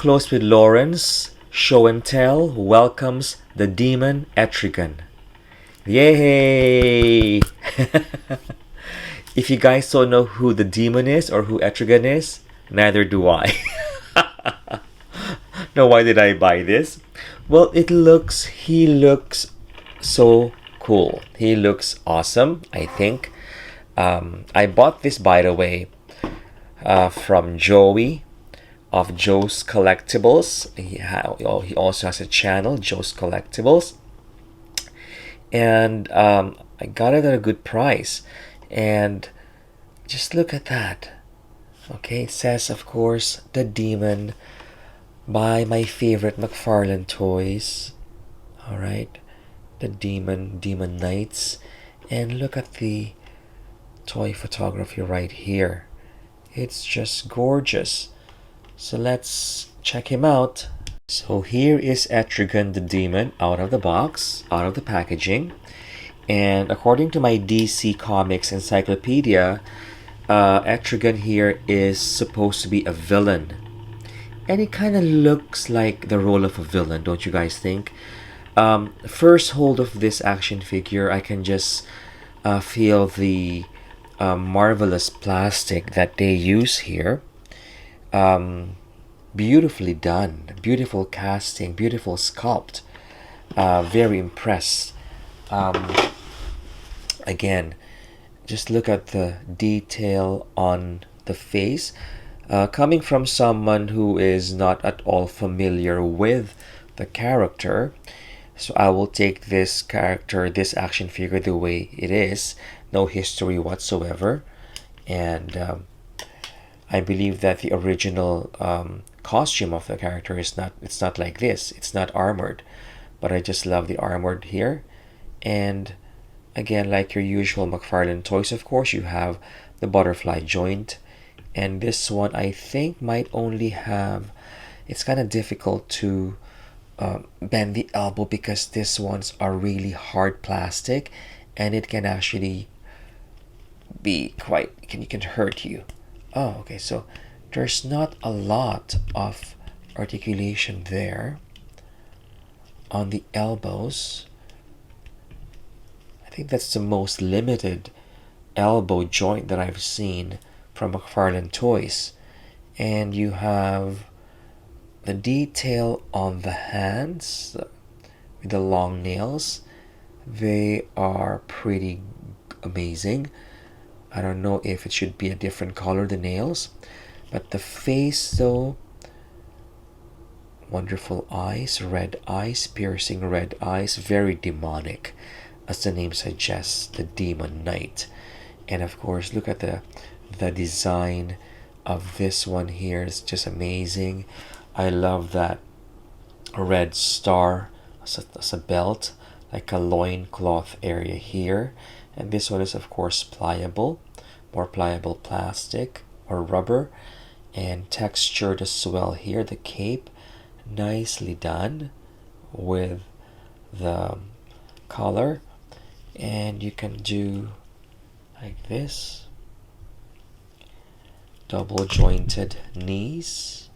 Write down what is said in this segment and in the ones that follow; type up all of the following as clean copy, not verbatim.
close with Lawrence, Show and Tell welcomes the demon Etrigan. Yay! If you guys don't know who the demon is or who Etrigan is, neither do I. Now, why did I buy this? Well, he looks so cool. He looks awesome, I think. I bought this, by the way, from Joey of Joe's Collectibles. He also has a channel, Joe's Collectibles. And I got it at a good price. And just look at that. Okay, it says, of course, the demon by my favorite McFARLANE toys. Alright, the Demon Knights. And look at the toy photography right here. It's just gorgeous. So let's check him out. So here is Etrigan the Demon out of the box, out of the packaging. And according to my DC Comics encyclopedia, Etrigan here is supposed to be a villain. And it kind of looks like the role of a villain, don't you guys think? First hold of this action figure, I can just feel the marvelous plastic that they use here. Beautifully done, beautiful casting, beautiful sculpt. Very impressed. Again, just look at the detail on the face. Coming from someone who is not at all familiar with the character, so I will take this character, this action figure, the way it is, no history whatsoever. And I believe that the original costume of the character is it's not like this. It's not armored, but I just love the armored here. And again, like your usual McFarlane toys, of course, you have the butterfly joint. And this one, I think, might only have... It's kind of difficult to bend the elbow because these ones are really hard plastic. And it can actually be quite... It can hurt you. Oh, okay. So there's not a lot of articulation there on the elbows. I think that's the most limited elbow joint that I've seen from McFarlane toys. And you have the detail on the hands with the long nails. They are pretty amazing. I don't know if it should be a different color, the nails, but the face though, wonderful eyes, red eyes, piercing red eyes, very demonic, as the name suggests, the Demon Knight. And of course, look at the design of this one here. It's just amazing. I love that red star as a belt, like a loincloth area here. And this one is of course pliable, more pliable plastic or rubber, and textured as well here. The cape, nicely done with the collar. And you can do like this, double jointed knees.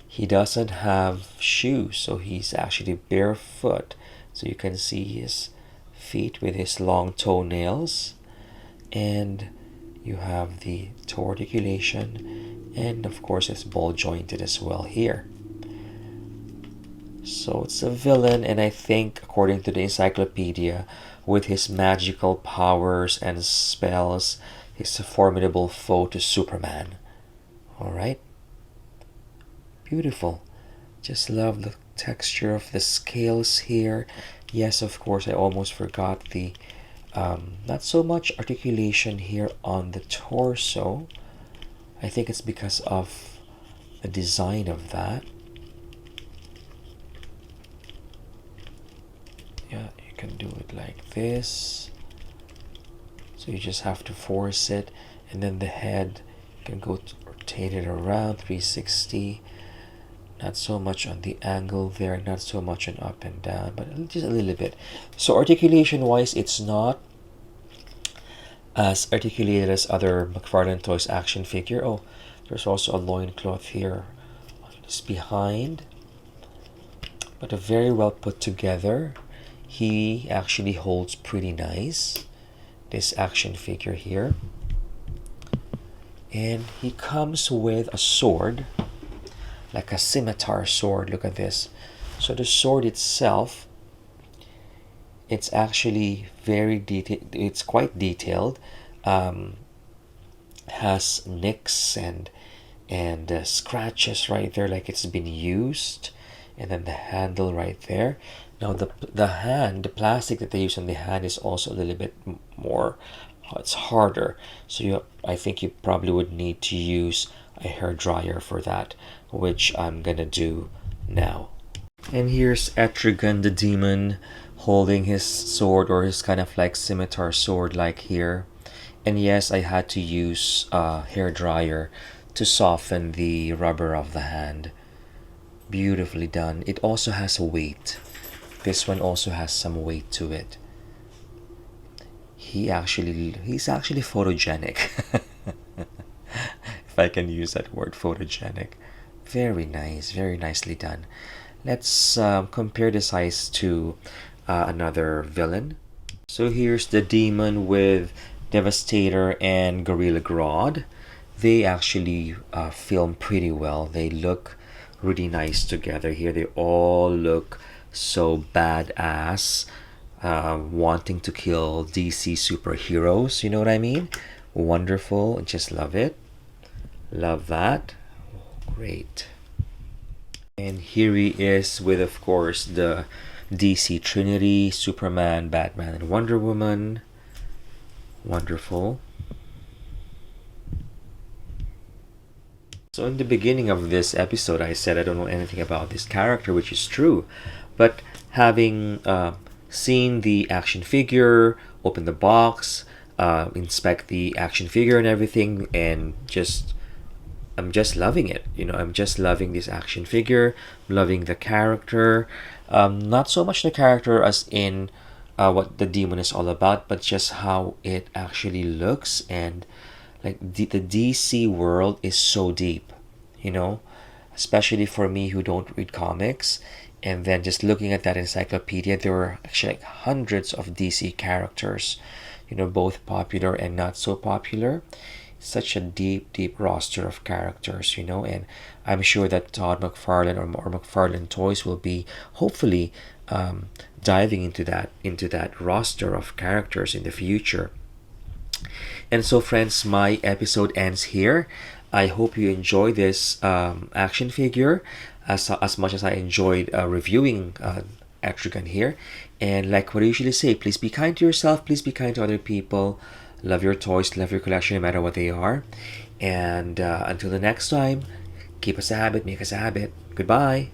He doesn't have shoes, so he's actually barefoot, so you can see his feet with his long toenails. And you have the toe articulation, and of course it's ball jointed as well here. So it's a villain, and I think according to the encyclopedia, with his magical powers and spells, he's a formidable foe to Superman. Alright, beautiful. Just love the texture of the scales here. Yes, of course, I almost forgot the not so much articulation here on the torso. I think it's because of the design of that. Yeah, you can do it like this. So you just have to force it, and then the head, you can go to rotate it around 360. Not so much on the angle there, not so much on up and down, but just a little bit. So articulation wise, it's not as articulated as other McFarlane Toys action figure. Oh, there's also a loincloth here his behind, but a very well put together. He actually holds pretty nice, this action figure here. And he comes with a sword, like a scimitar sword. Look at this. So the sword itself, it's actually very detailed. It's quite detailed. Has nicks and scratches right there, like it's been used. And then the handle right there. Now the plastic that they use on the hand is also a little bit more, it's harder. So I think you probably would need to use a hair dryer for that, which I'm gonna do now. And here's Etrigan the Demon holding his sword, or his kind of like scimitar sword like here. And yes, I had to use a hair dryer to soften the rubber of the hand. Beautifully done. It also has a weight. This one also has some weight to it. He's actually photogenic. If I can use that word, photogenic. Very nice, very nicely done. Let's compare the size to another villain. So here's the demon with Devastator and Gorilla Grodd. They actually film pretty well. They look really nice together here. They all look so badass, wanting to kill DC superheroes. You know what I mean? Wonderful. Just love it. Love that. Great. And here he is with, of course, the DC Trinity: Superman, Batman, and Wonder Woman. Wonderful. So in the beginning of this episode, I said I don't know anything about this character, which is true. But having seen the action figure, open the box, inspect the action figure and everything, and I'm just loving it. I'm just loving this action figure, loving the character. Not so much the character as in what the demon is all about, but just how it actually looks. And like the DC world is so deep, especially for me who don't read comics. And then just looking at that encyclopedia, there were actually like hundreds of DC characters, both popular and not so popular. Such a deep roster of characters, and I'm sure that Todd McFarlane or McFarlane Toys will be hopefully diving into that roster of characters in the future. And so, friends, my episode ends here. I hope you enjoy this action figure as much as I enjoyed reviewing Etrigan here. And like what I usually say, please be kind to yourself, please be kind to other people. Love your toys, love your collection, no matter what they are. And until the next time, keep us a habit, make us a habit. Goodbye.